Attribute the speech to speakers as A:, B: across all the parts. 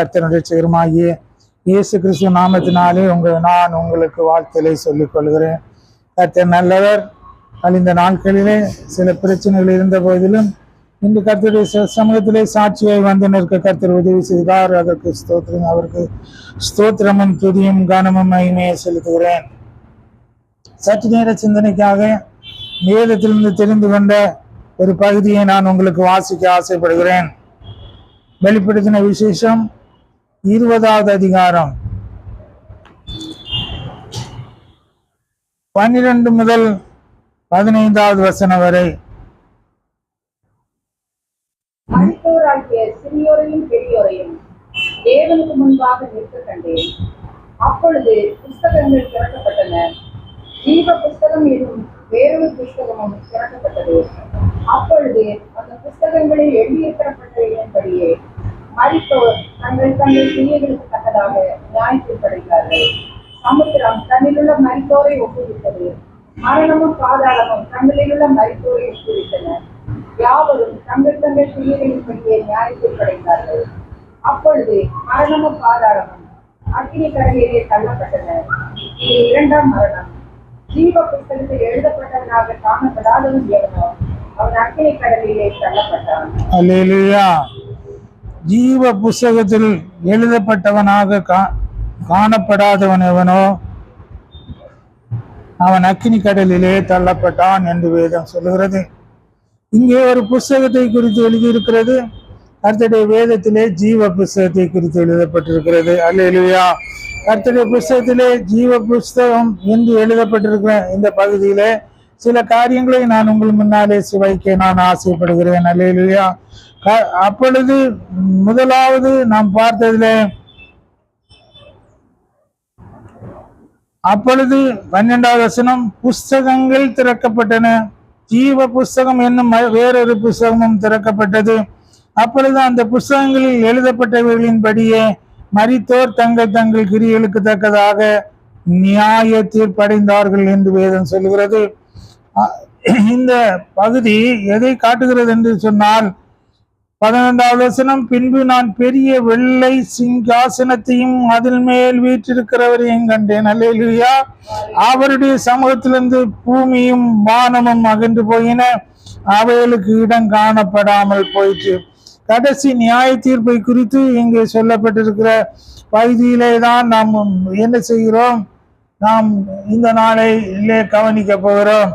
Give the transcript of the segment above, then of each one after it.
A: கர்த்தருடைய செயருமாகிய இயேசு கிறிஸ்து நாமத்தினாலே நான் உங்களுக்கு வாழ்த்தலை சொல்லிக் கொள்கிறேன். கர்த்தர் நல்லவர். இந்த நாட்களிலே சில பிரச்சனைகள் இருந்த போதிலும் இன்று கர்த்தருடைய சமூகத்திலே சாட்சியாய் வந்து நிற்க கர்த்தர் உதவி செய்தார். அதற்கு ஸ்தோத்திரம். அவருக்கு ஸ்தோத்திரமும் துதியும் கனமும் மகிமையை செலுத்துகிறேன். சற்று நேர சிந்தனைக்காக வேதத்திலிருந்து தெரிந்து கொண்ட ஒரு பகுதியை நான் உங்களுக்கு வாசிக்க ஆசைப்படுகிறேன். வெளிப்படுத்தின விசேஷம் 20வது அதிகாரம் 12 முதல் 15வது வசனம் வரை.
B: சிறியோரையும் பெரியோரையும் தேவனுக்கு முன்பாக நிற்க கண்டேன். அப்பொழுது புஸ்தகங்கள் திறக்கப்பட்டன. ஜீவ புஸ்தகம் என்னும் வேறொரு புஸ்தகமும் திறக்கப்பட்டது. அப்பொழுது அந்த புஸ்தகங்களில் எழுதியிருக்கப்பட்டபடியே மரித்தோர் தங்கள் கிரியைகளுக்கு தக்கதாக நியாயத்தீர்ப்படைகிறார்கள். சமுத்திரம் தன்னிலுள்ள மரித்தோரை ஒப்புவித்தது. மரணமும் பாதாளமும் தங்களிலுள்ள மரித்தோரை ஒப்புவித்தன. யாவரும் தங்கள் கிரியைகளின்படியே நியாயத்தீர்ப்படைந்தார்கள். அப்பொழுது மரணமும் பாதாளமும் அக்கினி கடலிலே தள்ளப்பட்டன. இது 2ஆம் மரணம். ஜீவ புஸ்தகத்தில் எழுதப்பட்டவனாக காணப்படாதவன் எவனோ அவன் அக்கினி கடலிலே தள்ளப்பட்டான்.
A: அல்லேலூயா. ஜீவ புஸ்தகத்தில் எழுதப்பட்டவனாக காணப்படாதவன் எவனோ அவன் அக்கினி கடலிலே தள்ளப்பட்டான் என்று வேதம் சொல்லுகிறது. இங்கே ஒரு புஸ்தகத்தை குறித்து எழுதியிருக்கிறது. கர்த்தருடைய வேதத்திலே ஜீவ புஸ்தகத்தை குறித்து எழுதப்பட்டிருக்கிறது. அல்லேலூயா. கர்த்தருடைய புஸ்தகத்திலே ஜீவ புஸ்தகம் என்று எழுதப்பட்டிருக்கிற இந்த பகுதியிலே சில காரியங்களை நான் உங்கள் முன்னாலே வைக்க நான் ஆசைப்படுகிறேன். அல்லேலூயா. அப்பொழுது முதலாவது நாம் பார்த்ததிலே அப்பொழுது 12வது வசனம், புஸ்தகங்கள் திறக்கப்பட்டன. ஜீவ புஸ்தகம் என்னும் வேறொரு புஸ்தகமும் திறக்கப்பட்டது. அப்பொழுது அந்த புஸ்தகங்களில் எழுதப்பட்டவர்களின்படியே மரித்தோர் தங்கள் கிரியைகளுக்கு தக்கதாக நியாய தீர்ப்படைந்தார்கள் என்று வேதம் சொல்கிறது. இந்த பகுதி எதை காட்டுகிறது என்று சொன்னால் 11வது வசனம், பின்பு நான் பெரிய வெள்ளை சிங்காசனத்தையும் அதில் மேல் வீற்றிருக்கிறவரையும் கண்டேன். அல்லேலூயா. அவருடைய சமூகத்திலிருந்து பூமியும் வானமும் அகன்று போயின, அவைகளுக்கு இடம் காணப்படாமல் போயிற்று. கடைசி நியாய தீர்ப்பை குறித்து இங்கே சொல்லப்பட்டிருக்கிற பகுதியிலே தான் நாம் என்ன செய்கிறோம்? நாம் இந்த நாளையிலே கவனிக்க போகிறோம்.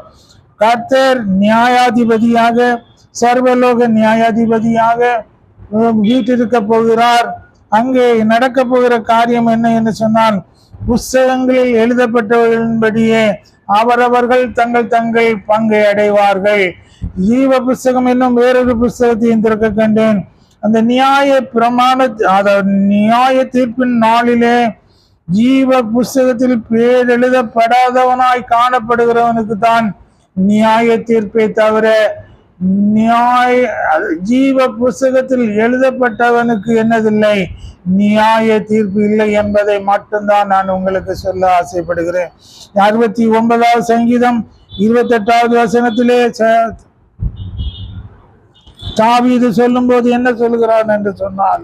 A: கர்த்தர் நியாயாதிபதியாக, சர்வலோக நியாயாதிபதியாக வீட்டிருக்க போகிறார். அங்கே நடக்க போகிற காரியம் என்ன என்று சொன்னால், புஸ்தகங்களில் எழுதப்பட்டவர்களின்படியே அவரவர்கள் தங்கள் பங்கை அடைவார்கள். ஜீவ புஸ்தகம் என்னும் வேறொரு புஸ்தகத்தையும் திறக்க கண்டேன். அந்த நியாய தீர்ப்பின் நாளிலே ஜீவ புஸ்தகத்தில் பேர் எழுதப்படாதவனாய் காணப்படுகிறவனுக்கு தான் நியாய தீர்ப்பை தவிர ஜீவ புஸ்தகத்தில் எழுதப்பட்டவனுக்கு என்னதில்லை, நியாய தீர்ப்பு இல்லை என்பதை மட்டும்தான் நான் உங்களுக்கு சொல்ல ஆசைப்படுகிறேன். 69வது சங்கீதம் 28வது வசனத்திலே தாவீது சொல்லும் போது என்ன சொல்கிறான் என்று சொன்னால்,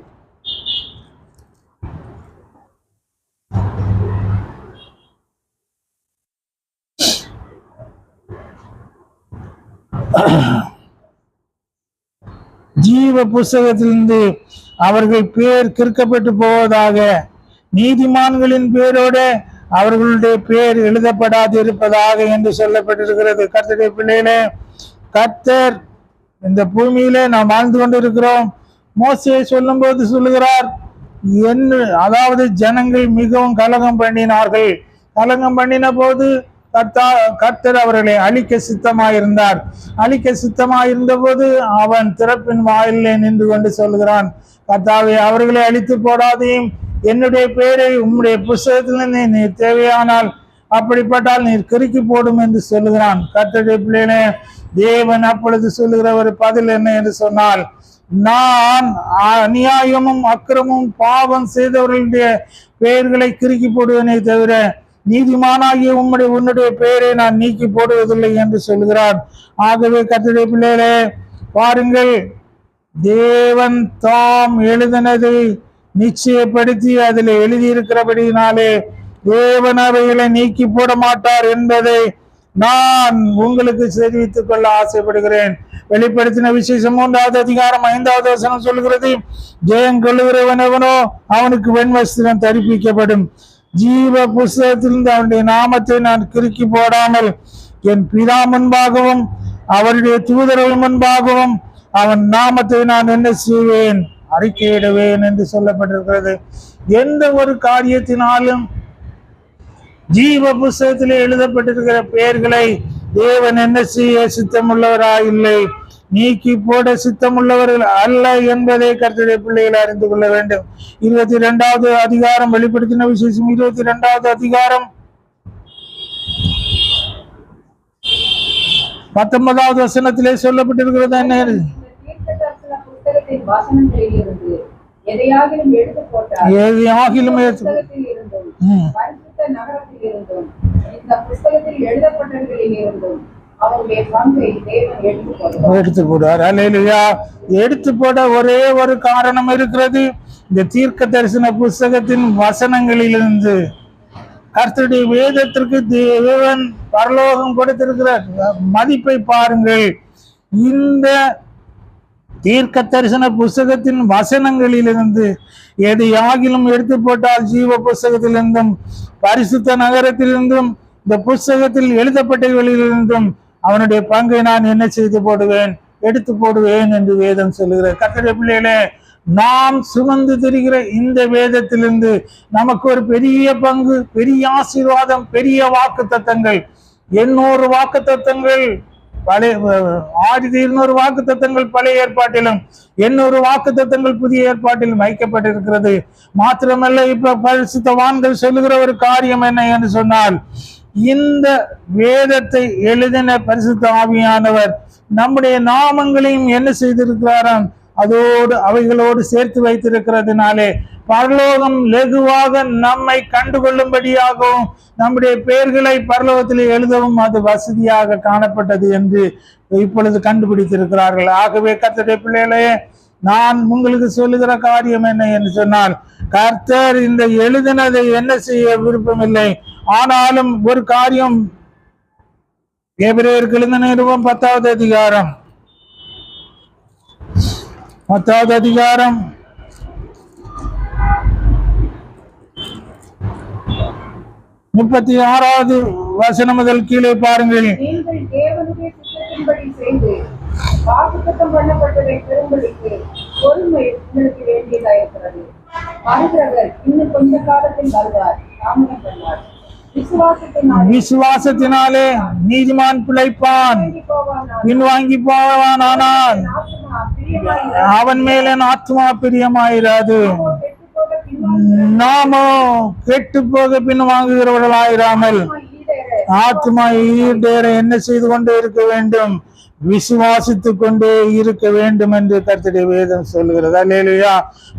A: ஜீவ புஸ்தகத்திலிருந்து அவர்கள் பேர் கிறுக்கப்பட்டு போவதாக, நீதிமான்களின் பேரோட அவர்களுடைய பேர் எழுதப்படாது இருப்பதாக என்று சொல்லப்பட்டிருக்கிறது. கர்த்தருடைய பிள்ளைகளே, கர்த்தர் இந்த பூமியிலே நாம் வாழ்ந்து கொண்டிருக்கிறோம். மோசே சொல்லும் போது சொல்லுகிறார், அதாவது ஜனங்கள் மிகவும் கலகம் பண்ணினார்கள். கலகம் பண்ணின போது கர்த்தர் அவர்களை அழிக்க சித்தமாயிருந்தார். அழிக்க சித்தமாயிருந்த போது அவன் திறப்பின் வாயிலே நின்று கொண்டு சொல்கிறான், கர்த்தாவே, அவர்களை அழித்து போடாதையும் என்னுடைய பெயரை உம்முடைய புஸ்தகத்திலிருந்து நீர் தேவையானால் அப்படிப்பட்டால் நீர் கிறுக்கி போடும் என்று சொல்லுகிறான். கர்த்தருடைய பிள்ளைகளே, தேவன் அப்பொழுது சொல்லுகிற ஒரு பதில் என்ன என்று சொன்னால், நான் அநியாயமும் அக்கிரமும் பாவம் செய்தவர்களுடைய பெயர்களை கிறுக்கி போடுவதை தவிர நீதிமானாகிய உன்னுடைய பெயரை நான் நீக்கி போடுவதில்லை என்று சொல்கிறார். ஆகவே கர்த்தருடைய பிள்ளைகளே, பாருங்கள், தேவன் தாம் எழுதினதை நிச்சயப்படுத்தி அதில் எழுதியிருக்கிறபடினாலே தேவன் அவைகளை நீக்கி போட மாட்டார் என்பதை நான் உங்களுக்கு தெரிவித்துக் கொள்ள ஆசைப்படுகிறேன். வெளிப்படுத்தின விசேஷம் 3வது அதிகாரம் 5வது வசனம் சொல்கிறது, ஜெயம் கொள்ளுகிறவன் எவனோ அவனுக்கு வெண்வஸ்திரம் தரிப்பிக்கப்படும். ஜீவ புஸ்தகத்திலிருந்து அவனுடைய நாமத்தை நான் கிறுக்கி போடாமல் என் பிதா முன்பாகவும் அவருடைய தூதர்கள் முன்பாகவும் அவன் நாமத்தை நான் என்ன செய்வேன், அறிக்கையிடுவேன் என்று சொல்லப்பட்டிருக்கிறது. எந்த ஒரு காரியத்தினாலும் ஜீவ புஸ்தகத்திலே எழுதப்பட்டிருக்கிற பெயர்களை தேவன் என்ன செய்ய சித்தமுள்ளவராயில்லை, நீக்கி போட சித்தமுள்ளவர்கள் அல்ல என்பதை கர்த்தருடைய பிள்ளைகளை அறிந்து கொள்ள வேண்டும். 22வது அதிகாரம், வெளிப்படுத்தின விசேஷம் 22வது அதிகாரம் 19வது வசனத்திலே சொல்லப்பட்டிருக்கிறது. என்ன?
B: புத்தகத்தின் வசனங்களிலிருந்து எதையாகிலும் எடுத்து போட்டால் நகரத்தில் இருந்தும் இந்த புத்தகத்தில் எழுதப்பட்டவர்களில் இருந்தும் அவருடைய பங்கை தேவன் எடுத்து போடுவார்.
A: அல்லேலூயா. எடுத்து போட ஒரே ஒரு காரணம் இருக்கிறது. இந்த தீர்க்க தரிசன புஸ்தகத்தின் வசனங்களிலிருந்து கர்த்தருடைய வேதத்திற்கு தேவன் பரலோகம் கொடுத்திருக்கிற மதிப்பை பாருங்கள். இந்த தீர்க்க தரிசன புஸ்தகத்தின் வசனங்களிலிருந்து எதையாகிலும் எடுத்து போட்டால் ஜீவ புஸ்தகத்திலிருந்தும் பரிசுத்த நகரத்திலிருந்தும் இந்த புஸ்தகத்தில் எழுதப்பட்டவர்களிலிருந்தும் அவனுடைய பங்கை நான் என்ன செய்து போடுவேன், எடுத்து போடுவேன் என்று வேதம் சொல்லுகிறது. கர்த்தருடைய பிள்ளைகளே, நாம் சுமந்து திரிகிற இந்த வேதத்திலிருந்து நமக்கு ஒரு பெரிய பங்கு, பெரிய ஆசீர்வாதம், பெரிய வாக்கு தத்தங்கள். 800 வாக்கு தத்தங்கள் பழைய 1200 வாக்கு தத்தங்கள் பழைய ஏற்பாட்டிலும் 800 வாக்கு தத்தங்கள் புதிய ஏற்பாட்டிலும் வைக்கப்பட்டிருக்கிறது. மாத்திரமல்ல, இப்ப பரிசுத்தவான்கள் சொல்லுகிற ஒரு காரியம் என்ன என்று சொன்னால், இந்த வேதத்தை எழுதின பரிசுத்த ஆவியானவர் நம்முடைய நாமங்களையும் என்ன செய்திருக்கிறாராம், அதோடு அவைகளோடு சேர்த்து வைத்திருக்கிறதுனாலே பரலோகம் லெகுவாக நம்மை கண்டுகொள்ளும்படியாகவும் நம்முடைய பெயர்களை பரலோகத்தில் எழுதவும் அது வசதியாக காணப்பட்டது என்று இப்பொழுது கண்டுபிடித்திருக்கிறார்கள். ஆகவே கர்த்தருடைய பிள்ளைகளே, நான் உங்களுக்கு சொல்லுகிற காரியம் என்ன என்று சொன்னால், கர்த்தர் இந்த எழுதினதை என்ன செய்ய விருப்பமில்லை. ஆனாலும் ஒரு காரியம், எபிரேயருக்கு எழுதின நிருபம் 10வது அதிகாரம் 36வது வசனம் முதல் கீழே பாருங்கள்.
B: நீங்கள் தேவனுடைய சித்தத்தின்படி செய்து வாக்குத்தத்தம் பண்ணப்பட்டதை பெறும்படிக்கு பொறுமை உங்களுக்கு வேண்டியதாயிருக்கிறது. வருகிறவர் இன்னும் கொஞ்ச காலத்தில் வருவார், தாமதம் பண்ணார்.
A: விசுவாசத்தினாலே நீதிமான் பிழைப்பான், பின்வாங்கி போவான், ஆனால் அவன் மேல ஆத்மா பிரியமாயிராது. நாமோ கெட்டு போக பின் வாங்குகிறவர்களாயிராமல் ஆத்மா ஈடேற என்ன செய்து கொண்டே இருக்க வேண்டும், விசுவாசித்து கொண்டே இருக்க வேண்டும் என்று கர்த்தருடைய வேதம் சொல்லுகிறது. அல்லேலூயா.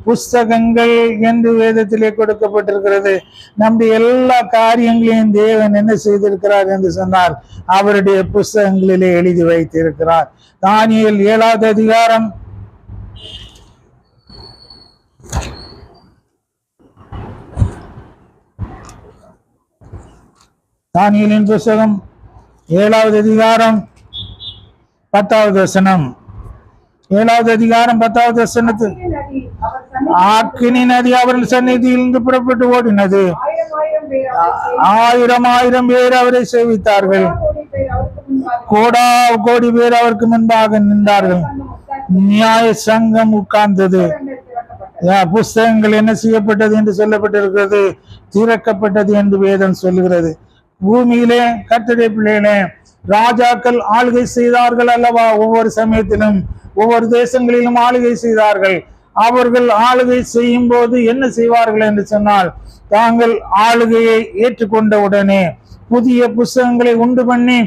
A: புஸ்தகங்கள் என்று வேதத்திலே கொடுக்கப்பட்டிருக்கிறது. நம்முடைய எல்லா காரியங்களையும் தேவன் என்ன செய்திருக்கிறார் என்று சொன்னார், அவருடைய புஸ்தகங்களிலே எழுதி வைத்திருக்கிறார். தானியேல் 7வது அதிகாரம் 7வது அதிகாரம் 10வது வசனம். 7வது அதிகாரம் 10வது வசனத்து, ஆக்கினி நதி அவர்கள் சந்நிதியிலிருந்து புறப்பட்டு ஓடினது, 1000 பேர் அவரை சேவித்தார்கள், கோடா கோடி பேர் அவருக்கு முன்பாக நின்றார்கள். நியாய சங்கம் உட்கார்ந்தது. புஸ்தகங்கள் என்ன செய்யப்பட்டது என்று சொல்லப்பட்டிருக்கிறது, திறக்கப்பட்டது என்று வேதம் சொல்லுகிறது. பூமியிலே கர்த்தருடைய பிள்ளைகளே, ராஜாக்கள் ஆளுகை செய்தார்கள் அல்லவா? ஒவ்வொரு சமயத்திலும் ஒவ்வொரு தேசங்களிலும் ஆளுகை செய்தார்கள். அவர்கள் ஆளுகை செய்யும் போது என்ன செய்வார்கள் என்று சொன்னால், தாங்கள் ஆளுகையை ஏற்றுக்கொண்ட உடனே புதிய புஸ்தகங்களை உண்டு பண்ணி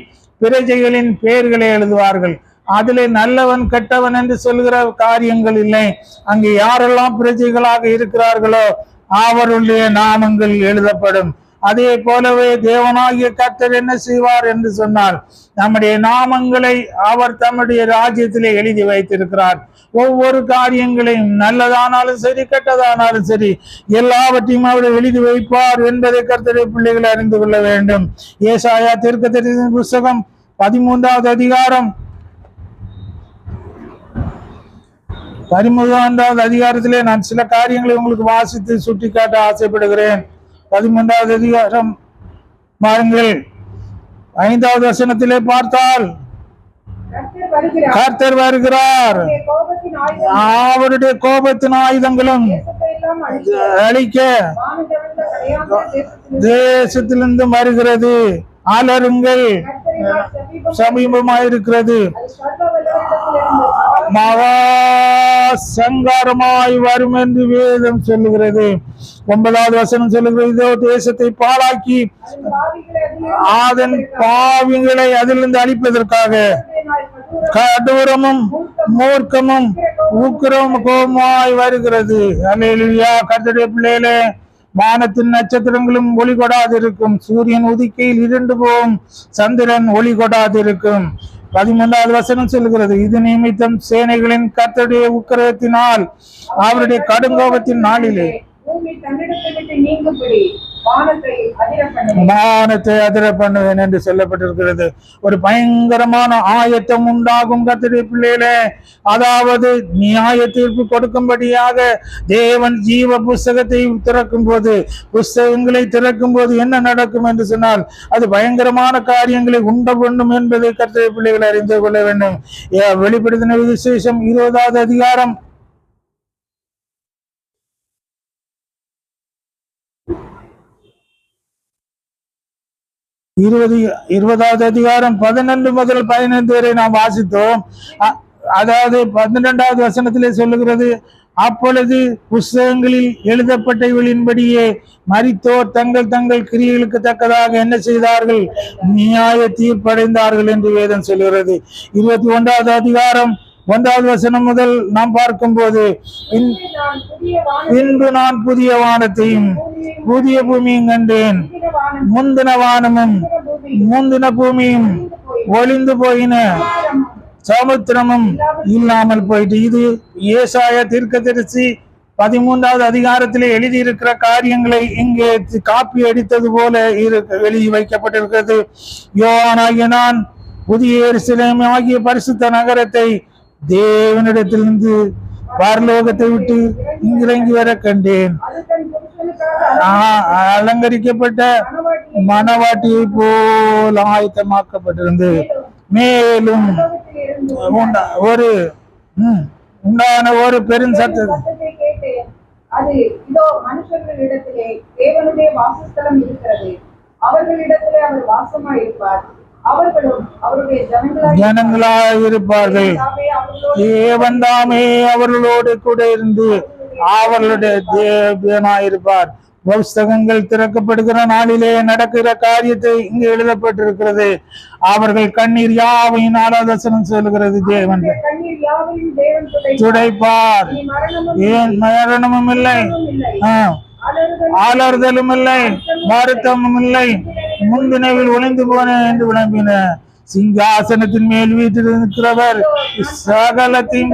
A: பிரஜைகளின் பெயர்களை எழுதுவார்கள். அதிலே நல்லவன் கெட்டவன் என்று சொல்கிற காரியங்கள் இல்லை. அங்கே யாரெல்லாம் பிரஜைகளாக இருக்கிறார்களோ அவருடைய நாமங்கள் எழுதப்படும். அதே போலவே தேவனாகிய கர்த்தர் என்ன செய்வார் என்று சொன்னால் நம்முடைய நாமங்களை அவர் தம்முடைய ராஜ்யத்திலே எழுதி வைத்திருக்கிறார். ஒவ்வொரு காரியங்களையும் நல்லதானாலும் சரி கெட்டதானாலும் சரி எல்லாவற்றையும் அவர் எழுதி வைப்பார் என்பதை கர்த்தருடைய பிள்ளைகள் அறிந்து கொள்ள வேண்டும். ஏசாயா தீர்க்கதரிசியின் புஸ்தகம் 13வது அதிகாரம் 13வது அதிகாரத்திலே நான் சில காரியங்களை உங்களுக்கு வாசித்து சுட்டிக்காட்ட ஆசைப்படுகிறேன். 13வது அதிகாரம் பாருங்கள், 5வது வசனத்திலே பார்த்தால் கர்த்தர் வருகிறார், அவருடைய கோபத்தின் ஆயுதங்களும் அழிக்க தேசத்திலிருந்து வருகிறது, அலருங்கள், சமீபமாயிருக்கிறது, மகா சங்காரமாய் வரும் என்று வேதம் சொல்லுகிறது. 9வது வசனம் சொல்லுகிறது, இதோ தேசத்தை பாழாக்கி அதன் பாவிகளை அதிலிருந்து அழிப்பதற்காக கடூரமும் மூர்க்கமும் உக்கிரமும் கோபமாய் வருகிறது. அல்லேலூயா. கர்த்தருடைய பிள்ளைகளே, வானத்தின் நட்சத்திரங்களும் ஒளி கொடாதிருக்கும், சூரியன் உதிக்கையில் இருண்டு போகும், சந்திரன் ஒளி கொடாதிருக்கும். 13வது வசனம் சொல்லுகிறது, இது நிமித்தம் சேனைகளின் கர்த்தருடைய உக்கிரத்தினால் அவருடைய கடுங்கோபத்தின் நாளிலே வானத்தை அதிர பண்ணுவேன் என்று சொல்லப்பட்டிருக்கிறது. ஒரு பயங்கரமான ஆயத்தம் உண்டாகும் கர்த்தருடைய பிள்ளைகளே. அதாவது நியாய தீர்ப்பு கொடுக்கும்படியாக தேவன் ஜீவ புஸ்தகத்தை திறக்கும் போது, புஸ்தகங்களை திறக்கும் போது என்ன நடக்கும் என்று சொன்னால் அது பயங்கரமான காரியங்களை உண்ட வேண்டும் என்பதை கர்த்தருடைய பிள்ளைகள் அறிந்து கொள்ள வேண்டும். வெளிப்படுத்தின விசேஷம் 20வது அதிகாரம் 20வது அதிகாரம் 11 முதல் 15 வரை நாம் வாசித்தோம். அதாவது 12வது வசனத்திலே சொல்லுகிறது, அப்பொழுது புஸ்தகங்களில் எழுதப்பட்டவர்களின்படியே மரித்தோர் தங்கள் தங்கள் கிரியைகளுக்கு தக்கதாக என்ன செய்தார்கள், நியாய தீர்ப்படைந்தார்கள் என்று வேதம் சொல்கிறது. 21வது அதிகாரம் 1வது வசனம் முதல் நாம் பார்க்கும் போது, இன்று நான் புதிய வானத்தையும் புதிய பூமியும் கண்டேன், முந்தின வானமும் முந்தின பூமியும் ஒளிந்து போயின, சமுத்திரமும் இல்லாமல் போயிட்டு. இது ஏசாயா தீர்க்கதரிசி 13வது அதிகாரத்திலே எழுதியிருக்கிற காரியங்களை இங்கே காப்பி அடித்தது போல எழுதி வைக்கப்பட்டிருக்கிறது. யோவானாகிய நான் புதிய எருசலேம் ஆகிய பரிசுத்த நகரத்தை தேவனிடத்திலிருந்து பரலோகத்தை விட்டு இறங்கி வர கண்டேன். அலங்கரிக்கப்பட்ட மணவாட்டியை போல் ஆயத்தமாக்கப்பட்டிருந்து மேலும் உண்டான ஒரு பெரும் சத்தத்தை
B: கேட்டேன். அது இதோ மனுஷர்களிடத்திலே தேவனுடைய வாசஸ்தலம் இருக்கிறது, அவர்களிடத்திலே அவர் வாசமாய் இருப்பார், அவர்களும் அவருடைய ஜனங்களாய் இருப்பார்கள். தேவன் தாமே அவர்களோடு கூட இருந்து அவர்களுடைய தேவனாயிருப்பார். புஸ்தகங்கள் திறக்கப்படுகிற நாளிலே நடக்கிற காரியத்தை இங்கு எழுதப்பட்டிருக்கிறது. அவர்கள் கண்ணீர் யாவையும் 4வது வசனம் சொல்லுகிறது, தேவன் துடைப்பார், ஏன் மரணமும் இல்லை, ஆளறுதலும் இல்லை, வருத்தமும் இல்லை, முன்தினவில் ஒளிந்து போன என்று விளம்பின. சிங்காசனத்தின் மேல் வீட்டிருக்கிறவர் சகலத்தையும்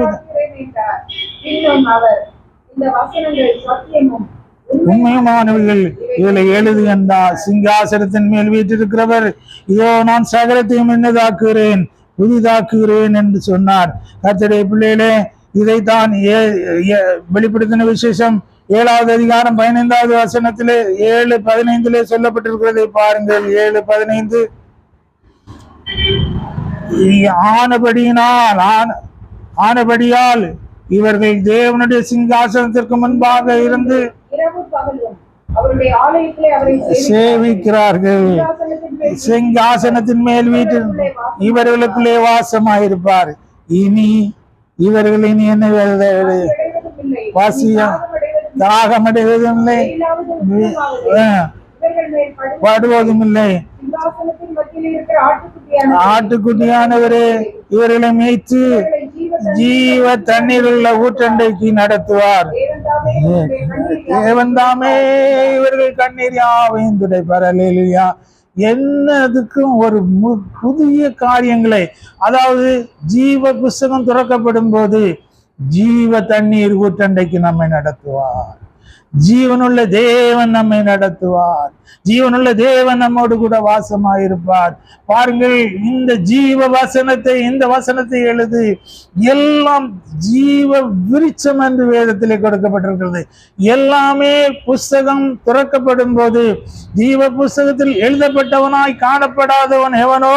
B: உண்மையுமானவர்கள் இதில் எழுதுகின்றார். சிங்காசனத்தின் மேல் வீட்டிருக்கிறவர் இதோ நான் சகலத்தையும் என்னதாக்குகிறேன், புதிதாக்குகிறேன் என்று சொன்னார். கர்த்தருடைய பிள்ளைகளே, இதைத்தான் வெளிப்படுத்தின விசேஷம் 7வது அதிகாரம் 15வது வசனத்திலே 7:15 சொல்லப்பட்டிருக்கிறதை பாருங்கள். 7:15 ஆனபடியால் இவர்கள் தேவனுடைய சிங்காசனத்திற்கு முன்பாக இருந்து சேவிக்கிறார்கள். சிங்காசனத்தின் மேல் வீட்டில் இவர்களுக்குள்ளே வாசமாயிருப்பார். இவர்கள் இனி என்ன வாசியா தாகமடைவதும் இல்லை, பாடுவதும் இல்லை. ஆட்டுக்குட்டியானவரே இவர்களை மேய்த்து ஜீவ தண்ணீர் உள்ள ஊற்றண்டைக்கு நடத்துவார். தாமே இவருடைய கண்ணீர்
A: தேவன் தாமே இவர்கள் கண்ணீர் யாவையும் துடைப்பார். அல்லேலூயா. என்னதுக்கும் ஒரு புதிய காரியங்களை, அதாவது ஜீவ புஸ்தகம் துறக்கப்படும் போது ஜீவ தண்ணீர் ஊற்றண்டைக்கு நம்மை நடத்துவார். ஜீவனுள்ள தேவன் நம்மை நடத்துவார். ஜீவனுள்ள தேவன் நம்மோடு கூட வாசமாயிருப்பார். பாருங்கள், இந்த ஜீவ வசனத்தை, இந்த வசனத்தை எழுது எல்லாம் ஜீவ விருட்சம் என்று வேதத்திலே கொடுக்கப்பட்டிருக்கிறது. எல்லாமே புஸ்தகம் துறக்கப்படும் போது ஜீவ புஸ்தகத்தில் எழுதப்பட்டவனாய் காணப்படாதவன் எவனோ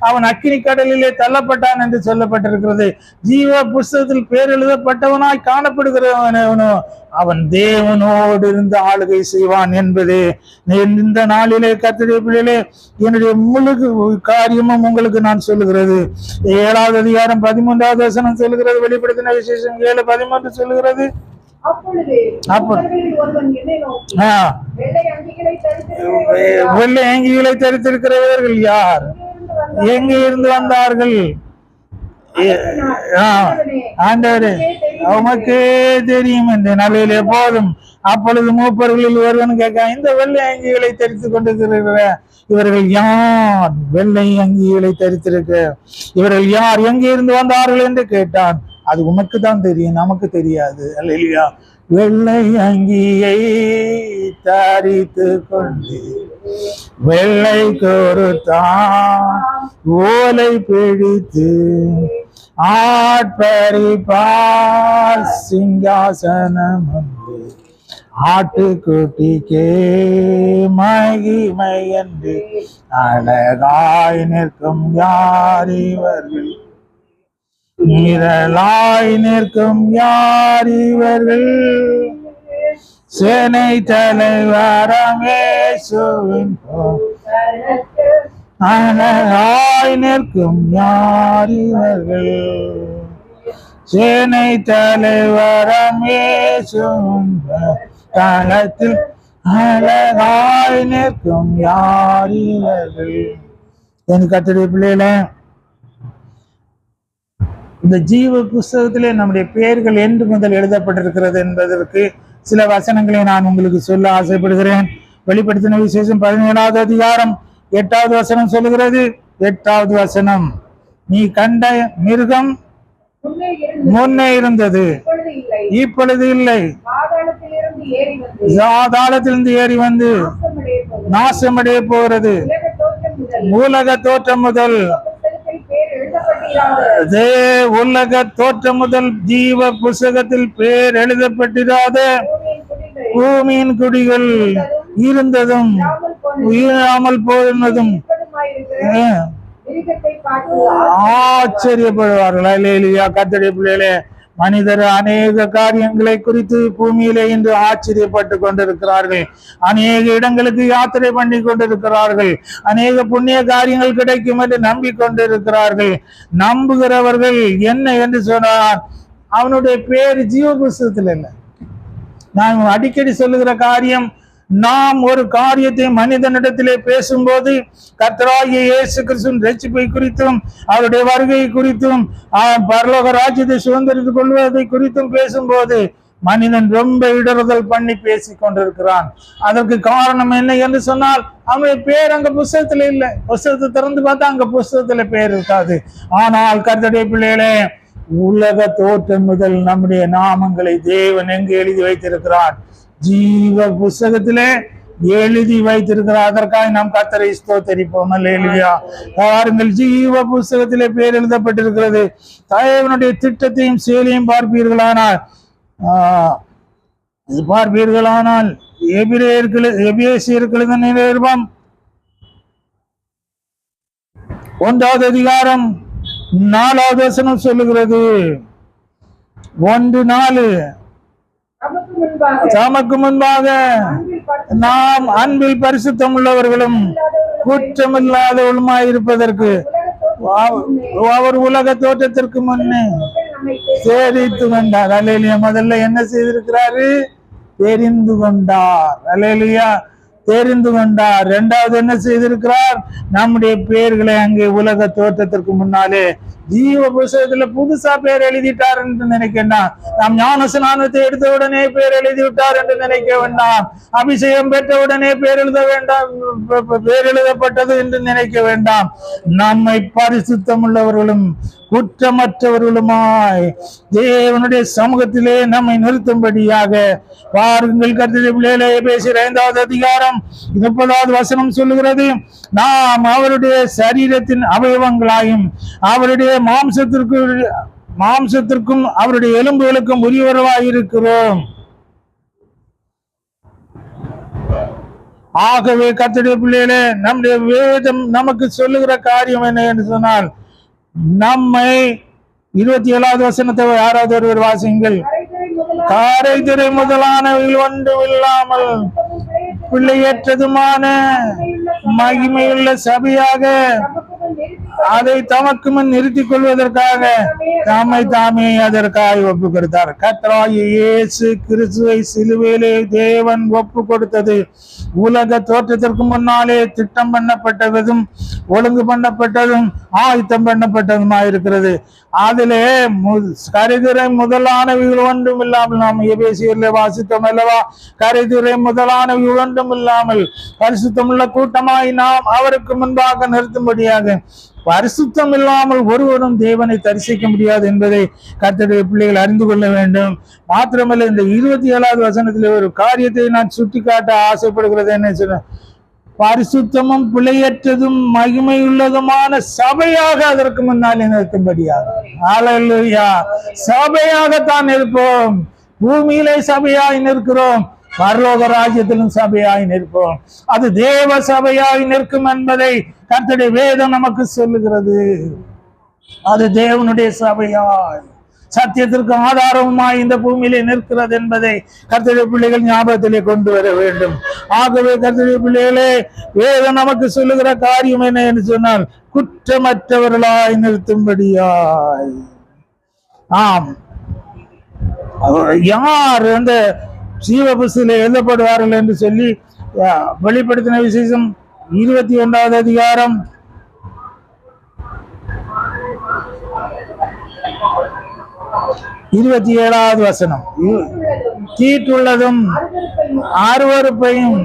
A: அவன் அக்கினி கடலிலே தள்ளப்பட்டான் என்று சொல்லப்பட்டிருக்கிறது. ஜீவ புஸ்தகத்தில் பேர் எழுதப்பட்டவனாய் காணப்படுகிறவன் எவனோ அவன் தேவனோடு இருந்து ஆளுகை செய்வான் என்பது இந்த நாளிலே கர்த்தருடைய பிள்ளைகளே என்னுடைய முழு காரியமும் உங்களுக்கு நான் சொல்லுகிறது. 7வது அதிகாரம் 13வது வசனம் சொல்லுகிறது. வெளிப்படுத்தின விசேஷம் 7:13 சொல்லுகிறது.
B: அப்பொழுது ஒருவன் என்னை நோக்கி,
A: வெள்ளை அங்கிகளை தரித்திருக்கிறவர்கள் யார்? எங்கே இருந்து வந்தார்கள்? ஆண்டவரே உமக்கே தெரியும் என்று நாளிலே போதும். அப்பொழுது மூப்பர்களில் ஒருவன் கேட்க, இந்த வெள்ளை அங்கிகளை தரித்து கொண்டிருக்கிற இவர்கள் யார்? வெள்ளை அங்கிகளை தரித்திருக்க இவர்கள் யார்? எங்கே இருந்து வந்தார்கள் என்று கேட்டான். அது உனக்கு தான் தெரியும், நமக்கு தெரியாது. அல்லேலூயா. வெள்ளை அங்கியை தரித்து கொண்டு வெள்ளை கொடுத்தான் ஓலை பிடித்து ஆட்பரிப்பார் சிங்காசனம் வந்து ஆட்டுக்குட்டிக்கே மகிமை என்று அழகாய் நிற்கும் யார் இவர்கள்? நிரலாய் நிற்கும் யார் இவர்கள்? சேனை தலைவரம் இயேசுவின் அழகாய் நிற்கும் யார் இவர்கள்? சேனை தலைவரம் இயேசுவின் தலத்தில் அழகாய் நிற்கும் யார் இவர்கள்? என் கர்த்தருடைய பிள்ளைகளே, இந்த ஜீவ புஸ்தகத்திலே நம்முடைய பெயர்கள் என்று முதல் எழுதப்பட்டிருக்கிறது என்பதற்கு சில வசனங்களை நான் உங்களுக்கு சொல்ல ஆசைப்படுகிறேன். வெளிப்படுத்தின விசேஷம் 17வது அதிகாரம் 8வது வசனம் சொல்லுகிறது. 8வது வசனம், நீ கண்ட மிருகம் முன்னே இருந்தது, இப்பொழுது இல்லை. பாதாளத்திலிருந்து ஏறி வந்து நாசமடைய போகிறது. உலக தோற்றம் முதல் உலக தோற்றம் முதல் ஜீவ புஸ்தகத்தில் பேர் எழுதப்பட்டிராத பூமியின் குடிகள் இருந்ததும் இல்லாமல் போனதும் ஆச்சரியப்படுவார்கள். அல்லேலூயா. கர்த்தருடைய பிள்ளைகளே, மனிதர் அநேக காரியங்களை குறித்து பூமியிலே இன்று ஆச்சரியப்பட்டு கொண்டிருக்கிறார்கள். அநேக இடங்களுக்கு யாத்திரை பண்ணி கொண்டிருக்கிறார்கள். அநேக புண்ணிய காரியங்கள் கிடைக்கும் என்று நம்பிக்கொண்டிருக்கிறார்கள். நம்புகிறவர்கள் என்ன என்று சொன்னார்? அவனுடைய பேர் ஜீவ புஸ்தகத்தில் இல்லை. நான் அடிக்கடி சொல்லுகிற காரியம், நாம் ஒரு காரியத்தை மனிதனிடத்திலே பேசும்போது கர்த்தராகிய இயேசு கிறிஸ்துவின் ரட்சிப்பை குறித்தும் அவருடைய வருகை குறித்தும் பரலோக ராஜ்யத்தை சுதந்திரித்துக் கொள்வதை குறித்தும் பேசும்போது மனிதன் ரொம்ப இடறுதல் பண்ணி பேசி கொண்டிருக்கிறான். அதற்கு காரணம் என்ன என்று சொன்னால், அவனுடைய பேர் அங்க புஸ்தகத்துல இல்லை. புஸ்தகத்தை திறந்து பார்த்தா அங்க புஸ்தகத்துல பேர் இருக்காது. ஆனால் கர்த்தருடைய பிள்ளைகளே, உலக தோற்றம் முதல் நம்முடைய நாமங்களை தேவன் எங்கு எழுதி வைத்திருக்கிறார்? ஜீவ புஸ்தகத்திலே எழுதி வைத்திருக்கிறார். அதற்காக நாம் கர்த்தரை ஸ்தோத்திரிப்போம். அல்லேலூயா. பாருங்கள், ஜீவ புஸ்தகத்திலே பேர் எழுதப்பட்டிருக்கிறது. தேவனுடைய திட்டத்தையும் செயலையும் பார்ப்பீர்களானால் எபிரேயர்களுக்கு நிருபம் 1வது அதிகாரம் 4வது வசனம் சொல்லுகிறது. 1:4, தமக்கு முன்பாக நாம் அன்பில் பரிசுத்தம் உள்ளவர்களும் குற்றமில்லாதவர்களுமாய் இருப்பதற்கு அவர் உலக தோற்றத்திற்கு முன்னே தெரிந்து கொண்டார். அல்லேலூயா. முதல்ல என்ன செய்திருக்கிறாரு? தெரிந்து கொண்டார். அல்லேலூயா. தெரிந்து கொண்டார். இரண்டாவது என்ன செய்திருக்கிறார்? நம்முடைய பெயர்களை அங்கே உலக தோற்றத்திற்கு முன்னாலே ஜீவ புஸ்தகத்துல புதுசா பேர் எழுதிட்டார் என்று நினைக்க வேண்டாம். நாம் ஞான ஸ்நானத்தை எடுத்த உடனே பேர் எழுதி விட்டார் என்று நினைக்க வேண்டாம். அபிஷேகம் பெற்ற உடனே பேர் எழுத வேண்டாம், பேர் எழுதப்பட்டது என்று நினைக்க வேண்டாம். நம்மை பரிசுத்தம் உள்ளவர்களும் குற்றமற்றவர்களுமாய் தேவனுடைய சமூகத்திலே நம்மை நிறுத்தும்படியாக பாருங்கள். கர்த்தருடைய பிள்ளைகளே, எபேசியர் 5வது அதிகாரம் 30வது வசனம் சொல்லுகிறது, நாம் அவருடைய சரீரத்தின் அவயவங்களாயும் அவருடைய மாம்சத்திற்கும் அவருடைய எலும்புகளுக்கும் உரியவர்களாய் இருக்கிறோம். ஆகவே கர்த்தருடைய பிள்ளைகளே, நம்முடைய வேதம் நமக்கு சொல்லுகிற காரியம் என்ன என்று சொன்னால், நம்மை 27வது வசனத்தை 6வது ஒருவர் வாசியுங்கள். காரைதுறை முதலானவைகள் ஒன்றும் இல்லாமல் பிள்ளையற்றதுமான மகிமையுள்ள சபையாக அதை தமக்கு முன் நிறுத்திக் கொள்வதற்காக தம்மை தாமே அதற்காக ஒப்பு கொடுத்தார். கர்த்தராகிய இயேசு கிறிஸ்துவை சிலுவையிலே தேவன் ஒப்பு கொடுத்தது உலக தோற்றத்திற்கு முன்னாலே திட்டம் பண்ணப்பட்டதும் ஒழுங்கு பண்ணப்பட்டதும் ஆயத்தம் பண்ணப்பட்டதுமாயிருக்கிறது. அதிலே கரைதுறை முதலானவைகள் ஒன்றும் இல்லாமல், நாம் எபேசியரிலே வாசித்தோம் அல்லவா, கரைதுறை முதலானவைகள் ஒன்றும் இல்லாமல் பரிசுத்தமுள்ள கூட்டமாய் நாம் அவருக்கு முன்பாக நிறுத்தும்படியாக. பரிசுத்தம் இல்லாமல் ஒருவரும் தேவனை தரிசிக்க முடியாது என்பதை கர்த்தருடைய பிள்ளைகள் அறிந்து கொள்ள வேண்டும். மாத்திரமல்ல, இந்த 27வது வசனத்தில் ஒரு காரியத்தை நான் சுட்டிக்காட்ட ஆசைப்படுகிறது. என்ன சொன்ன, பரிசுத்தமும் பிழையற்றதும் மகிமையுள்ளதுமான சபையாக அதற்கு முன்னால் நிறுத்தும்படியாக. ஹல்லேலூயா! சபையாகத்தான் இருப்போம். பூமியிலே சபையாய் நிற்கிறோம், பரலோக ராஜ்யத்திலும் சபையாய் நிற்போம். அது தேவ சபையாய் நிற்கும் என்பதை கர்த்தருடைய வேதம் நமக்கு சொல்லுகிறது. அது தேவனுடைய சபையாய் சத்தியத்திற்கு ஆதாரமாய் இந்த பூமியிலே நிற்கிறது என்பதை கர்த்தருடைய பிள்ளைகள் ஞாபகத்திலே கொண்டு வர வேண்டும். ஆகவே கர்த்தருடைய பிள்ளைகளே, வேதம் நமக்கு சொல்லுகிற காரியம் என்ன என்று சொன்னால், குற்றமற்றவர்களாய் நிறுத்தும்படியாய். ஆம், யார் அந்த ஜீவ புஸ்தகத்தில் எழுதப்படுவார்கள் என்று சொல்லி வெளிப்படுத்தின விசேஷம் 21வது அதிகாரம் 27வது வசனம், தீட்டுள்ளதும் அருவருப்பையும்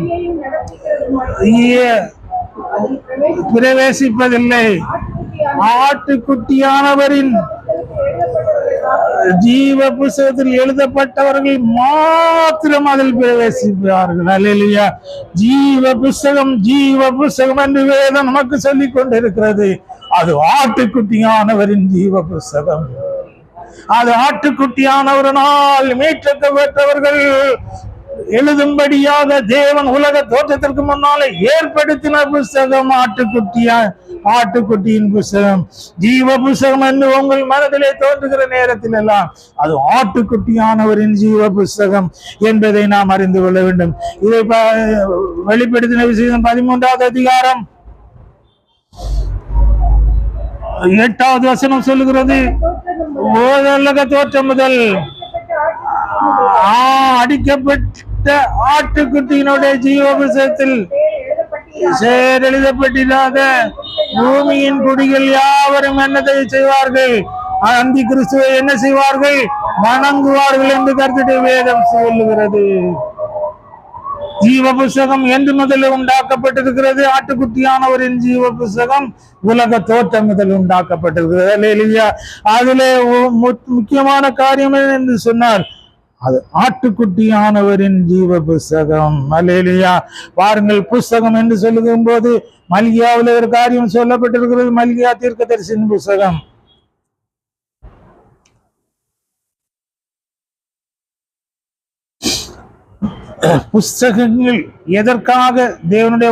A: பிரவேசிப்பதில்லை, ஆட்டுக்குட்டியானவரின் ஜீவ புஸ்தகத்தில் எழுதப்பட்டவர்கள் மாத்திரம் அதில் பிரவேசிப்பார்கள். அல்லேலூயா! ஜீவ புஸ்தகம் என்று வேதம் நமக்கு சொல்லிக் கொண்டிருக்கிறது. அது ஆட்டுக்குட்டியானவரின் ஜீவ புஸ்தகம். அது ஆட்டுக்குட்டியானவரனால் மீட்கப்பட்டவர்கள் எழுதும்படியாக தேவன் உலக தோற்றத்திற்கு முன்னாலே ஏற்படுத்தின புஸ்தகம் ஆட்டுக்குட்டியின் புஸ்தகம். ஜீவ புஸ்தகம் என்று உங்கள் மனதிலே தோன்றுகிற நேரத்தில் எல்லாம் அது ஆட்டுக்குட்டியானவரின் ஜீவ புஸ்தகம் என்பதை நாம் அறிந்து கொள்ள வேண்டும். இதை வெளிப்படுத்தின விசேஷம் 13வது அதிகாரம் 8வது வசனம் சொல்லுகிறது, உலக தோற்றம் முதல் அடிக்கப்பட்ட ஆட்டுக்குட்டியினுடைய ஜீவ புஸ்தகத்தில் எழுதப்பட்டிராத பூமியின் குடிகள் யாவரும் என்னதை செய்வார்கள்? அந்தி கிறிஸ்துவை என்ன செய்வார்கள்? வணங்குவார்கள் என்று கர்த்தருடைய வேதம் சொல்லுகிறது. ஜீவ புஸ்தகம் என்று முதலில் உண்டாக்கப்பட்டிருக்கிறது. ஆட்டுக்குட்டியானவரின் ஜீவ புஸ்தகம் உலக தோற்றம் முதல் உண்டாக்கப்பட்டிருக்கிறது. அல்லேலூயா! அதிலே முக்கியமான காரியம் என்று சொன்னால், அது ஆட்டுக்குட்டியானவரின் ஜீவ புஸ்தகம். அல்லேலூயா! பாருங்கள், புஸ்தகம் என்று சொல்லும் போது மல்கியாவில் ஒரு காரியம் சொல்லப்பட்டிருக்கிறது. மல்கியா தீர்க்கதரிசியின் புஸ்தகம். புஸ்தகங்கள் எதற்காக தேவனுடைய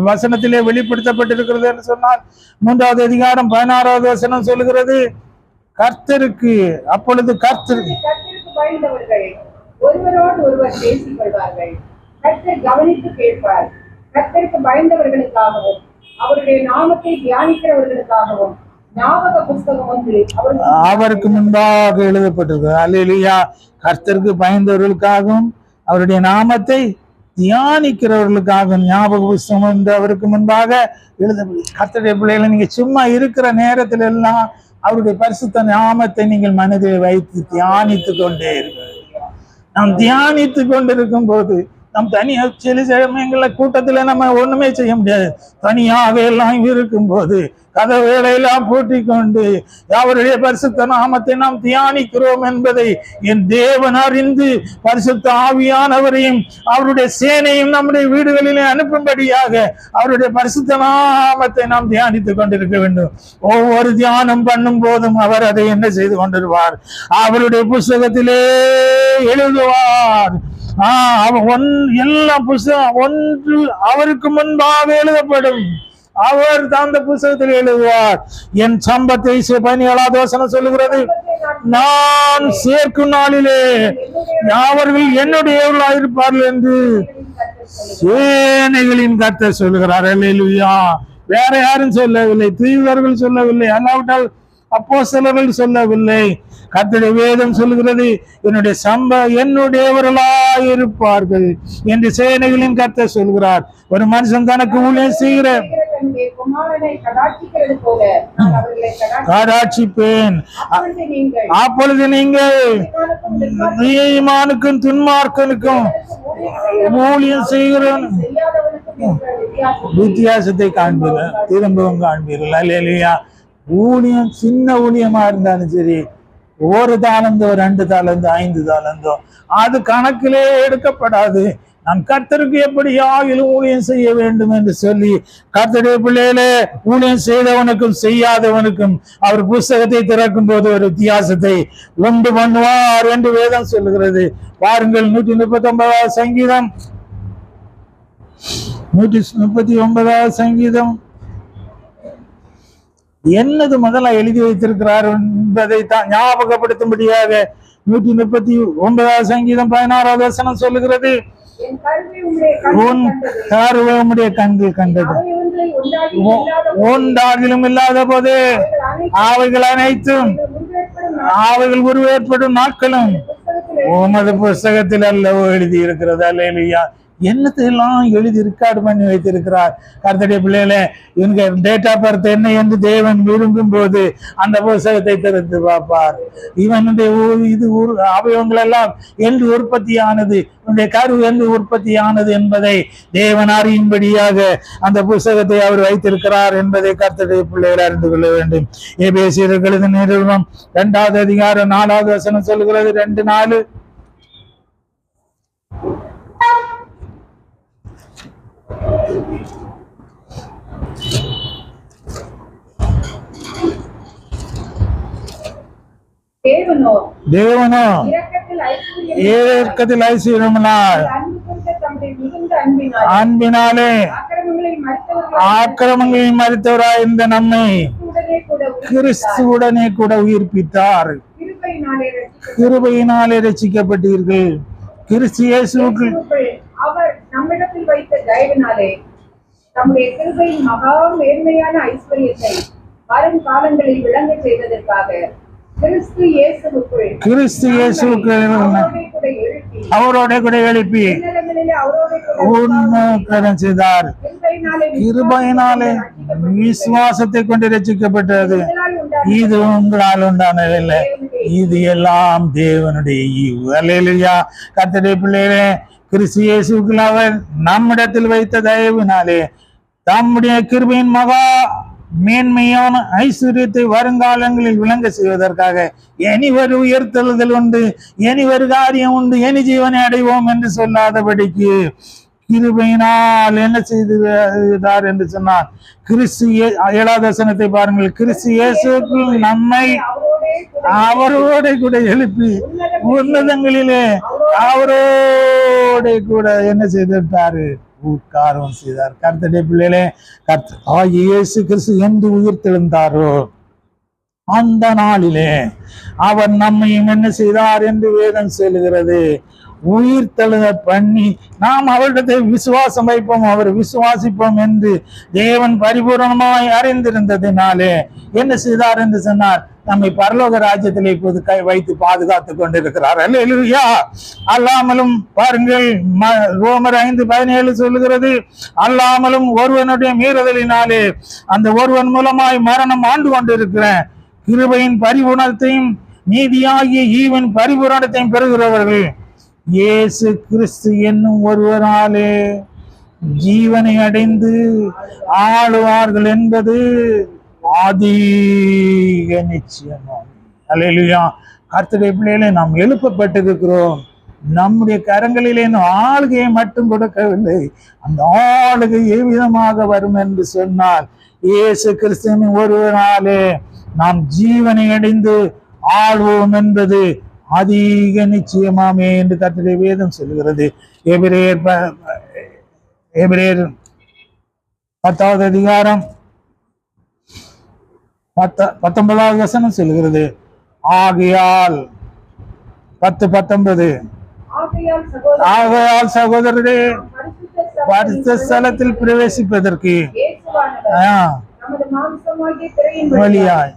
A: வசனத்திலே வெளிப்படுத்தப்பட்டிருக்கிறது என்று சொன்னால், 3வது அதிகாரம் 16வது வசனம் சொல்லுகிறது, கர்த்தருக்கு அப்பொழுது கர்த்தருக்கு
B: பயந்தவர்கள் ஒருவரோடு ஒருவர் பேசிக் கொள்வார்கள். கர்த்தர் கவனித்து கேட்பார். கர்த்தருக்கு பயந்தவர்களுக்காகவும் அவருடைய நாமத்தை தியானிக்கிறவர்களுக்காகவும் ஞாபக புஸ்தகம் ஒன்று
A: அவருக்கு முன்பாக எழுதப்பட்டிருக்கிறது. அல்லேலூயா! கர்த்தருக்கு பயந்தவர்களுக்காகவும் அவருடைய நாமத்தை தியானிக்கிறவர்களுக்காக ஞாபக புஸ்தகம் என்று அவருக்கு முன்பாக எழுதப்படும். கர்த்தருடைய பிள்ளைகளை நீங்க சும்மா இருக்கிற நேரத்துல எல்லாம் அவருடைய பரிசுத்த நாமத்தை நீங்கள் மனதில் வைத்து தியானித்து கொண்டே இருக்க. நாம் தியானித்து கொண்டிருக்கும் போது நம் தனியா சில சமயங்கள கூட்டத்துல நம்ம ஒண்ணுமே செய்ய முடியாது. தனியாக எல்லாம் இருக்கும் போது கதவுகளையெல்லாம் பூட்டி கொண்டு அவருடைய பரிசுத்த நாமத்தை நாம் தியானிக்கிறோம் என்பதை என் தேவன் அறிந்து பரிசுத்த ஆவியானவரையும் அவருடைய சேனையும் நம்முடைய வீடுகளிலே அனுப்பும்படியாக அவருடைய பரிசுத்த நாமத்தை நாம் தியானித்துக் கொண்டிருக்க வேண்டும். ஒவ்வொரு தியானம் பண்ணும் போதும் அவர் அதை என்ன செய்து கொண்டிருப்பார்? அவருடைய புஸ்தகத்திலே எழுதுவார். எல்லா புஸ்தகம் ஒன்று அவருக்கு முன்பாக எழுதப்படும். அவர் தான் அந்த புஸ்தகத்தில் எழுதுவார். என் சம்பத்தை 17வது வசனம் சொல்லுகிறது, நான் சேர்க்கும் நாளிலே அவர்கள் என்னுடையவர்களாக இருப்பார்கள் என்று சேனைகளின் கர்த்தர் சொல்லுகிறார். அல்லேலூயா. வேற யாரும் சொல்லவில்லை, தூதர்கள் சொல்லவில்லை, அல்லாவிட்டால் அப்போஸ்தலர்கள் சொல்லவில்லை. கர்த்தருடைய வேதம் சொல்லுகிறது, என்னுடையவர்களாய் இருப்பார்கள் என்று சேனைகளின் கர்த்தர் சொல்கிறார். ஒரு மனுஷன் தனக்கு ஊழியம் செய்கிற கடாட்சிப்பேன், அப்பொழுது நீங்கள் நீதிமானுக்கும் துன்மார்க்கனுக்கும் ஊழியம் செய்கிற வித்தியாசத்தை காண்பீர்கள், திரும்பவும் காண்பீர்கள். அல்லேலூயா. ஊழியம் சின்ன ஊழியமா இருந்தாலும் சரி, 1 தாலந்தோ 2 தாலந்தோ 5 தாலந்தோ அது கணக்கிலே எடுக்கப்படாது. நான் கர்த்தருக்கு எப்படியாகிலும் ஊழியம் செய்ய வேண்டும் என்று சொல்லி கர்த்தருடைய பிள்ளையிலே ஊழியம் செய்தவனுக்கும் செய்யாதவனுக்கும் அவர் புஸ்தகத்தை திறக்கும் போது ஒரு வித்தியாசத்தை உண்டு பண்ணுவார் என்று வேதம் சொல்லுகிறது. பாருங்கள், 139வது சங்கீதம் 139வது சங்கீதம் என்னது முதல்ல எழுதி வைத்திருக்கிறார் என்பதை தான் ஞாபகப்படுத்தும்படியாக 139வது சங்கீதம் 16வது வசனம் சொல்லுகிறது, உன் கருவை உம்முடைய கண்கள் கண்டது, ஒன்றாகிலும் இல்லாத போது அவைகள் அனைத்தும் அவைகள் உருவேற்படும் நாட்களும் உமது புஸ்தகத்தில் அல்லவோ எழுதி இருக்கிறது. அல்லேலூயா. என்னத்தையெல்லாம் எழுதி ரெக்கார்டு பண்ணி வைத்திருக்கிறார். கர்த்தருடைய பிள்ளைகளே, இவங்க டேட் ஆஃப் பர்த் என்ன என்று தேவன் விரும்பும் போது அந்த புஸ்தகத்தை திறந்து பார்ப்பார். இவனுடைய இது அவயவங்கள் எல்லாம் என்று உற்பத்தியானது, இவனுடைய கரு என்று உற்பத்தியானது என்பதை தேவன் அறியும்படியாக அந்த புஸ்தகத்தை அவர் வைத்திருக்கிறார் என்பதை கர்த்தருடைய பிள்ளைகள் அறிந்து கொள்ள வேண்டும். எபேசியர்களுக்கு நிறுவனம் 2வது அதிகாரம் 4வது வசனம் சொல்லுகிறது, 2:4. தேவனோ இரக்கத்தில் ஐஸ்வர்யமுள்ளார், அன்பினாலே ஆக்கிரமங்களில் மரித்தவராய் இருந்த நம்மை கிறிஸ்துவுடனே கூட உயிர்ப்பித்தார். கிருபையினாலே ரட்சிக்கப்பட்டீர்கள். கிறிஸ்து இயேசுவுக்கு
B: அவர் நம்மிடத்தில் வைத்த தயவினாலே நம்முடைய கிருபையின் மகா மேன்மையான ஐஸ்வர்யத்தை வரும் காலங்களில் விளங்க செய்வதற்காக கிறிஸ்து இயேசுவுக்கு அவரோட கூட எழுப்பி செய்தார். கிருபையினாலே விசுவாசத்தை கொண்டு ரட்சிக்கப்பட்டது. இது உங்களால் உண்டானதில்லை, இது எல்லாம் தேவனுடைய ஈவு. அல்லேலூயா. கர்த்தருடைய பிள்ளைகளே, கிறிஸ்து இயேசுவுக்கு அவர் நம்மிடத்தில் வைத்த தயவினாலே தம்முடைய கிருபையின் மகா மேன்மையான ஐஸ்வர்யத்தை வருங்காலங்களில் விளங்க செய்வதற்காக இனி ஒரு உயர்த்தெழுதல் உண்டு, இனி ஒரு காரியம் உண்டு, இனி ஜீவனை அடைவோம் என்று சொல்லாதபடிக்கு கிருபையினால் என்ன செய்தார் என்று சொன்னார். கிறிஸ்து 7வது வசனத்தை பாருங்கள். கிறிஸ்து இயேசுவுக்கு நம்மை அவரோட கூட எழுப்பி உன்னதங்களிலே அவரோட கூட என்ன செய்திருக்காரு? உட்காரம் செய்தார். கர்த்தருடைய பிள்ளைகளே, இயேசு கிறிஸ்து என்று உயிர் தெழுந்தாரோ அந்த நாளிலே அவர் நம்மையும் என்ன செய்தார் என்று வேதம் சொல்லுகிறது. உயிர் தெழுத பண்ணி நாம் அவரிடத்தை விசுவாசம் வைப்போம், அவர் விசுவாசிப்போம் என்று தேவன் பரிபூர்ணமாய் அறிந்திருந்ததினாலே என்ன செய்தார் என்று சொன்னார்.
A: நம்மை பரலோக ராஜ்யத்தில் இப்போது வைத்து பாதுகாத்துக் கொண்டிருக்கிறார். அல்லேலூயா. அல்லாமலும் பாருங்கள், ரோமர் 5:17 சொல்லுகிறது, அல்லாமலும் ஒருவனுடைய மீறுதலினாலே அந்த ஒருவன் மூலமாய் மரணம் ஆண்டு கொண்டிருக்கிற கிருபையின் பரிபூரணத்தையும் நீதியாகிய ஈவன் பரிபூரணத்தையும் பெறுகிறவர்கள் இயேசு கிறிஸ்து என்னும் ஒருவராலே ஜீவனை அடைந்து ஆளுவார்கள் என்பது அதிக நிச்சயமாகும். அல்லேலூயா. கர்த்தருடைய பிள்ளைகளே, நாம் எழுப்பப்பட்டிருக்கிறோம். நம்முடைய கரங்களிலே ஆளுகையை மட்டும் கொடுக்கவில்லை. அந்த ஆளுகை எவ்விதமாக வரும் என்று சொன்னால், இயேசு கிறிஸ்துவின் ஒருவராலே நாம் ஜீவனை அடைந்து ஆள்வோம் என்பது அதிக நிச்சயமாமே என்று கர்த்தருடைய வேதம் சொல்கிறது. எபிரேயர் 10வது அதிகாரம் 19வது வசனம் சொல்கிறது, ஆகையால் 10:19 ஆகையால் சகோதரரே, பரிசுத்த ஸ்தலத்தில் பிரவேசிப்பதற்கு வழியாய்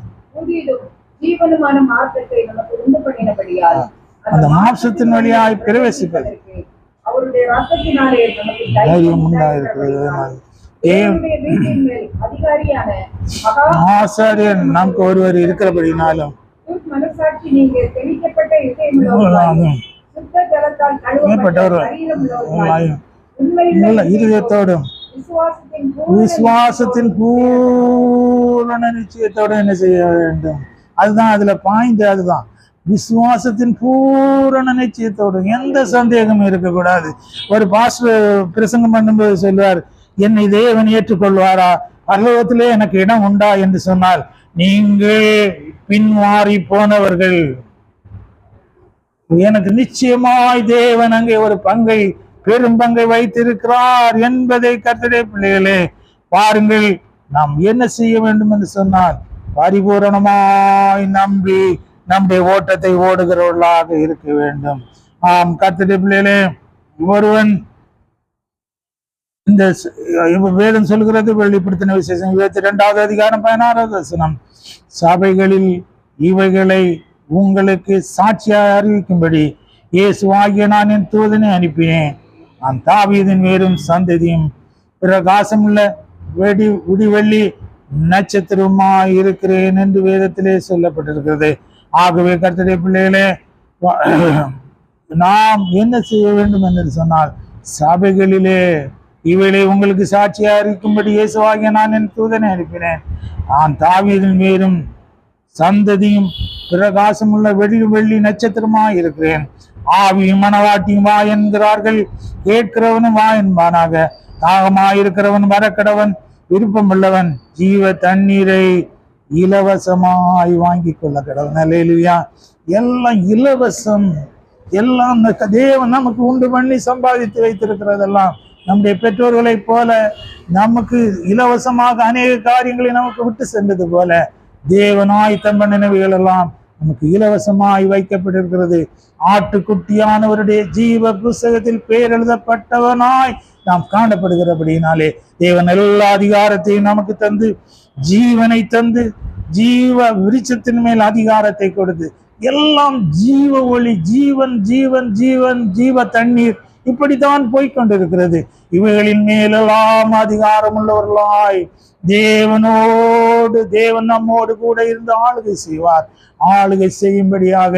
A: அந்த மாம்சத்தின் வழியாய் பிரவேசிப்பதற்கு ஆசாரியன் நமக்கு ஒருவர் இருக்கிறபடினாலும் இருதயத்தோடும் விசுவாசத்தின் பூரண நிச்சயத்தோடு என்ன செய்ய வேண்டும்? அதுதான் அதுல பாயிண்ட். அதுதான் விசுவாசத்தின் பூரண நிச்சயத்தோடு, எந்த சந்தேகமும் இருக்கக்கூடாது. ஒரு பாஸ்டர் பிரசங்கம் பண்ணும்போது சொல்வார், என்னை தேவன் ஏற்றுக்கொள்வாரா, பரலோகத்திலே எனக்கு இடம் உண்டா என்று சொன்னால், நீங்கள் பின்மாறி போனவர்கள், எனக்கு நிச்சயமாய் தேவன் அங்கே ஒரு பங்கை, பெரும் பங்கை வைத்திருக்கிறார் என்பதை கர்த்தருடைய பிள்ளைகளே பாருங்கள். நாம் என்ன செய்ய வேண்டும் என்று சொன்னால், பரிபூரணமாய் நம்பி நம்முடைய ஓட்டத்தை ஓடுகிறவர்களாக இருக்க வேண்டும். ஆம், கர்த்தருடைய பிள்ளைகளே, ஒருவன் இந்த வேதம் சொல்கிறது, வெளிப்படுத்தின விசேஷம் 22வது அதிகாரம் 16வது வசனம், சபைகளில் இவைகளை உங்களுக்கு சாட்சியாக அறிவிக்கும்படி இயேசுவாகிய நான் என் தூதனை அனுப்பினேன். நான் தாவீதின் வேரும் சந்ததியும் பிரகாசமுள்ள விடிவெள்ளி நட்சத்திரமாய் இருக்கிறேன் என்று வேதத்திலே சொல்லப்பட்டிருக்கிறது. ஆகவே கர்த்தருடைய பிள்ளைகளே, நாம் என்ன செய்ய வேண்டும் என்று சொன்னால், சபைகளிலே இவைகளை உங்களுக்கு சாட்சியாக இருக்கும்படி இயேசுவாகிய நான் என் தூதனை அனுப்பினேன். நான் தாவீதின் வேரும் சந்ததியும் பிரகாசமுள்ள வெள்ளி நட்சத்திரமாய் இருக்கிறேன். ஆவியும் மனவாட்டியும் வா என்கிறார்கள், கேட்கிறவனும் வா என்பானாக. தாகமாயிருக்கிறவன் வரக்கடவன், விருப்பம் உள்ளவன் ஜீவ தண்ணீரை இலவசமாய் வாங்கி கொள்ள கடவன். அல்லேலூயா. எல்லாம் இலவசம். எல்லாம் தேவன் நமக்கு உண்டு பண்ணி சம்பாதித்து வைத்திருக்கிறதெல்லாம் நம்முடைய பெற்றோர்களை போல நமக்கு இலவசமாக அநேக காரியங்களை நமக்கு விட்டு சென்றது போல தேவனாய் தம்ப நினைவுகள் எல்லாம் நமக்கு இலவசமாய் வைக்கப்பட்டிருக்கிறது. ஆட்டுக்குட்டியானவருடைய ஜீவ புஸ்தகத்தில் பெயர் எழுதப்பட்டவனாய் நாம் காணப்படுகிறபடினாலே தேவன் எல்லா அதிகாரத்தையும் நமக்கு தந்து, ஜீவனை தந்து, ஜீவ விருட்சத்தின் மேல் அதிகாரத்தை கொடுத்து, எல்லாம் ஜீவ ஒளி, ஜீவன் ஜீவன் ஜீவன் ஜீவ தண்ணீர் இப்படித்தான் போய்கொண்டிருக்கிறது. இவைகளின் மேலெல்லாம் அதிகாரம் உள்ளவர்களாய் தேவன் நம்மோடு கூட இருந்து ஆளுகை செய்வார். ஆளுகை செய்யும்படியாக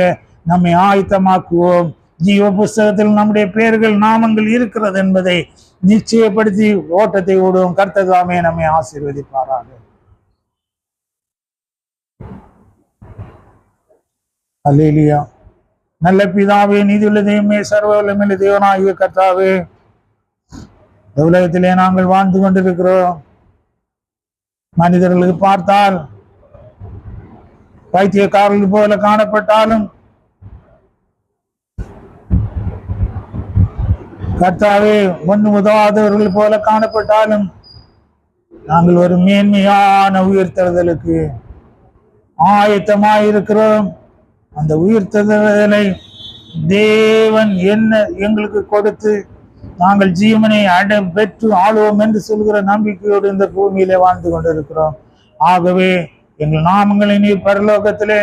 A: நம்மை ஆயத்தமாக்குவோம். ஜீவ புஸ்தகத்தில் நம்முடைய பெயர்கள், நாமங்கள் இருக்கிறது என்பதை நிச்சயப்படுத்தி ஓட்டத்தை ஓடுவோம். கர்த்தர் தாமே நம்மை ஆசீர்வதிப்பாராக. அல்லேலூயா. நல்ல பிதாவே, நீதியுள்ள தெய்வமே, சர்வ வல்லமையுள்ள தேவனாகிய கர்த்தாவே, உலகத்திலே நாங்கள் வாழ்ந்து கொண்டிருக்கிறோம். மனிதர்களுக்கு பார்த்தால் பைத்தியக்காரர்கள் போல காணப்பட்டாலும், கர்த்தாவே, ஒன்று உதவாதவர்கள் போல காணப்பட்டாலும், நாங்கள் ஒரு மேன்மையான உயிர்த்தெழுதலுக்கு ஆயத்தமாயிருக்கிறோம். அந்த உயிர்த்தெழுதலை தேவன் என்ன எங்களுக்கு கொடுத்து நாங்கள் ஜீவனை பெற்று ஆளுவோம் என்று சொல்கிற நம்பிக்கையோடு இந்த பூமியிலே வாழ்ந்து கொண்டிருக்கிறோம். ஆகவே எங்கள் நாமங்களை நீர் பரலோகத்திலே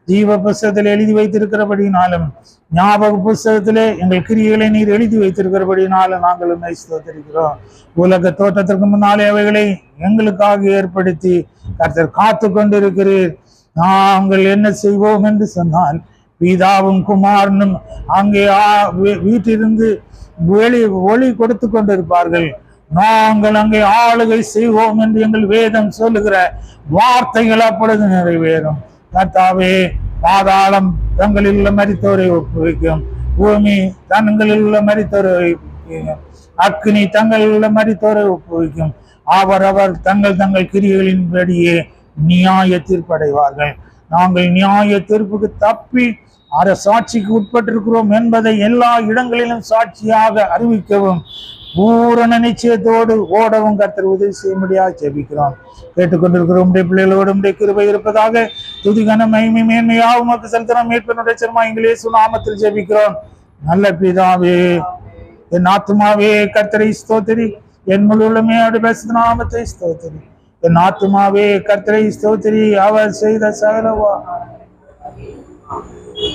A: ஜீவ புஸ்தகத்தில் எழுதி வைத்திருக்கிறபடினாலும் ஞாபக புஸ்தகத்திலே எங்கள் கிரியைகளை நீர் எழுதி வைத்திருக்கிறபடினாலும் நாங்கள் உம்மை ஸ்தோத்திரிக்கிறோம். உலக தோற்றத்திற்கு முன்னாலே அவைகளை எங்களுக்காக ஏற்படுத்தி கர்த்தர் காத்து கொண்டிருக்கிறீர். நாங்கள் என்ன செய்வோம் என்று சொன்னால், பிதாவும் குமாரனும் அங்கே வீட்டிலிருந்து ஒளி கொடுத்து கொண்டிருப்பார்கள். நாங்கள் அங்கே ஆளுகை செய்வோம் என்று எங்கள் வேதம் சொல்லுகிற வார்த்தைகள் அப்பொழுது நிறைவேறும். கர்த்தாவே, பாதாளம் தங்களில் உள்ள மரித்தோரை ஒப்புவிக்கும், பூமி தங்களில் உள்ள மரித்தோரை ஒப்புவிக்கும், அக்னி தங்களில் உள்ள மரித்தோரை ஒப்புவிக்கும். அவரவர் தங்கள் கிரியைகளின்படியே நியாய தீர்ப்படைவார்கள். நாங்கள் நியாய தீர்ப்புக்கு தப்பி சாட்சிக்கு உட்பட்டிருக்கிறோம் என்பதை எல்லா இடங்களிலும் சாட்சியாக அறிவிக்கவும் பூரண நிச்சயத்தோடு ஓடவும் கர்த்தர் உதவி செய்ய முடியாது ஜெபிக்கிறோம். கேட்டுக்கொண்டிருக்கிற உடைய பிள்ளைகளோடு உடைய கிருபை இருப்பதாக. துதிகன மகிமை மேன்மையாக உமக்கு செலுத்துகிறோம். மீட்பனுடைய சிறுமா இயேசு நாமத்தில் ஜெபிக்கிறோம். நல்ல பிதாவே, என் ஆத்துமாவே கர்த்தரை ஸ்தோத்திரி, என் முழு உள்ளமையோடு பேசுகிற நாமத்தை ஸ்தோத்திரி. என் ஆத்துமாவே கர்த்தரை ஸ்தோத்திரி, அவர் செய்த சகலவா.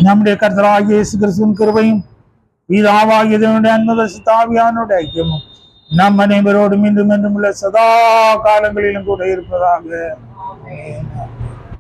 A: நம்முடைய கர்த்தராகிய இயேசு கிறிஸ்துவின் கிருபையும் பிதாவாகிய தேவனுடைய அன்பு பரிசுத்த ஆவியானவருடைய ஐக்கியமும் நம் அனைவரோடும் இன்றும் என்றும் உள்ள சதா காலங்களிலும் கூட இருப்பதாக.